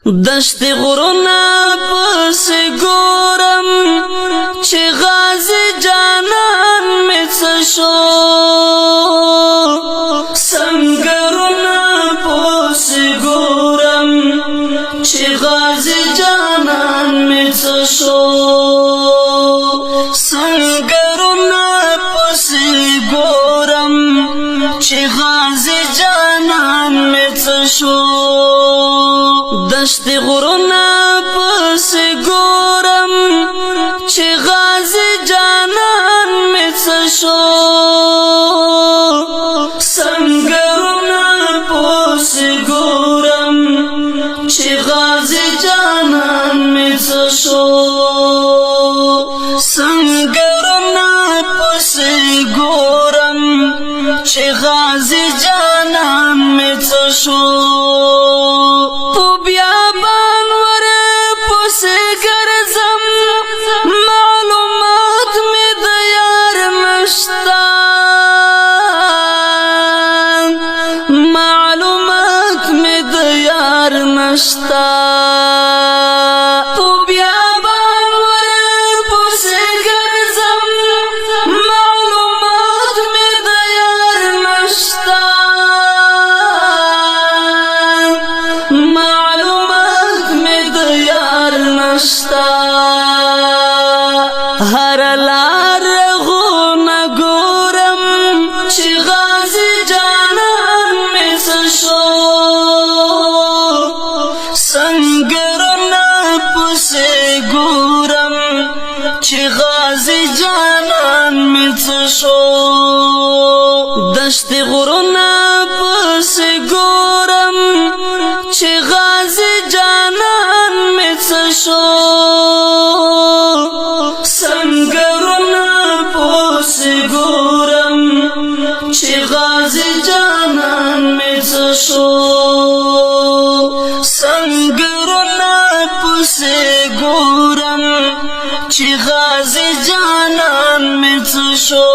دشت غرونا پس گورم چه غازی جانان می چشو سنگرونا پس گورم چه غازی جانان می چشو سنگرونا پس گورم چه غازی جانان می چشو دشت غرونا پس گورم چه غازی جانان می چشو سنگرونا پس گورم چه غازی جانان می چشو سنگرونا پس گورم چه غازی جانان می چشو نشتا تو بیابان ورپس گرزم معلومات می دیار نشتا معلومات می دیار نشتا هر لار غونه گورم چی غازی جانان می چشو سنگرونا پس گورم چه غازی جانان می چشو دشت غرونا پس گورم چه غازی جانان می چشو سنگرونا پس گورم چه غازی جانان می چشو سنگرونا پس گورم چه غازی جانان می چشو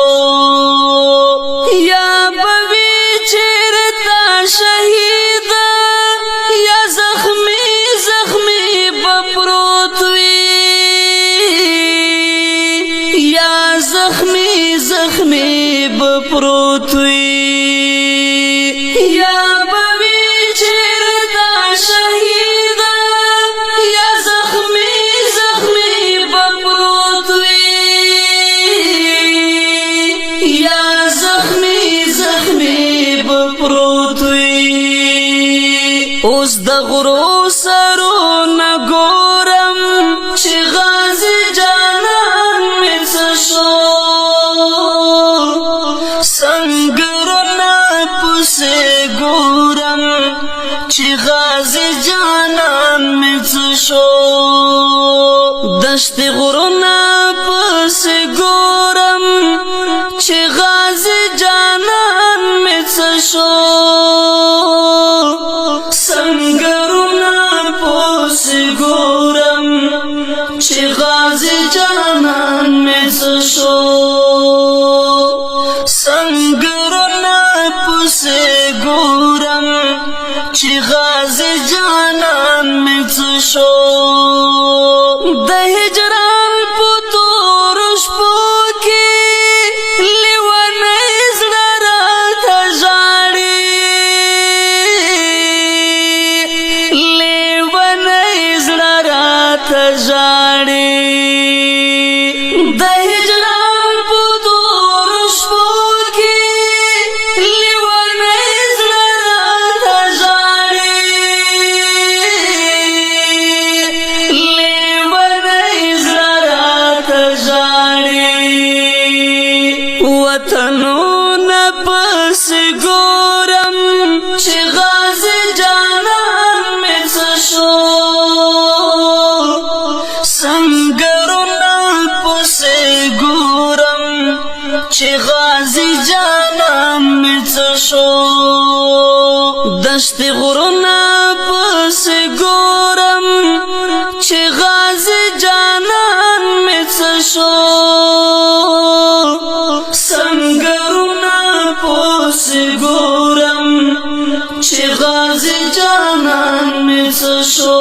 یا بوی چیرتا شهید یا زخمی زخمی بپروت وی یا زخمی زخمی بپروت وی یا بوی چیرتا شهید یا زخمی زخمی بپروت وی یا زخمی زخمی بپروت وی اوس د غرو سرونه ګورم چې غازی جانان می چشو سنگرونا پس گورم چه غازی جانان می چشو دشت غرونا پس گورم چه غازی جانان می چشو سنگرونا پس گورم چه غازی جانان می چشو سنگرونا پس گورم چه غازی جانان می چشو د هجران په تور شپو کې لیونی زړه راته ژاړي لیونی زړه راته ژاړي د هجران په تور شپو کې لیونی زړه راته ژاړي شو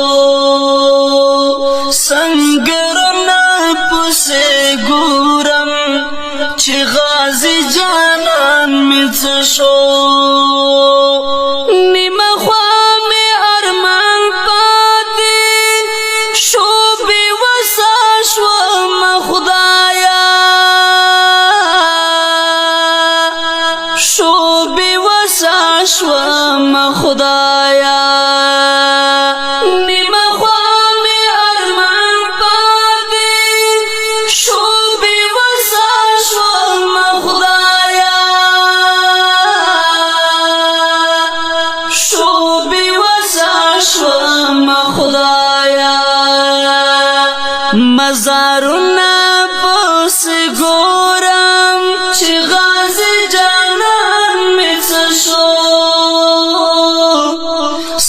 سنگرنا پسې ګورم چې غازی جانان می څه شو نیمه خوا می ارمان پاتې شو بې وسه شوم خدایا شو بې وسه شوم خدایا مزارنا پس ګورم چې غازی جانان می څه شو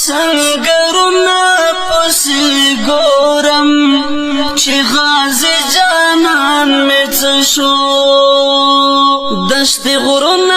سنگرنا پس ګورم چې غازی جانان می څه شو دشت غرونه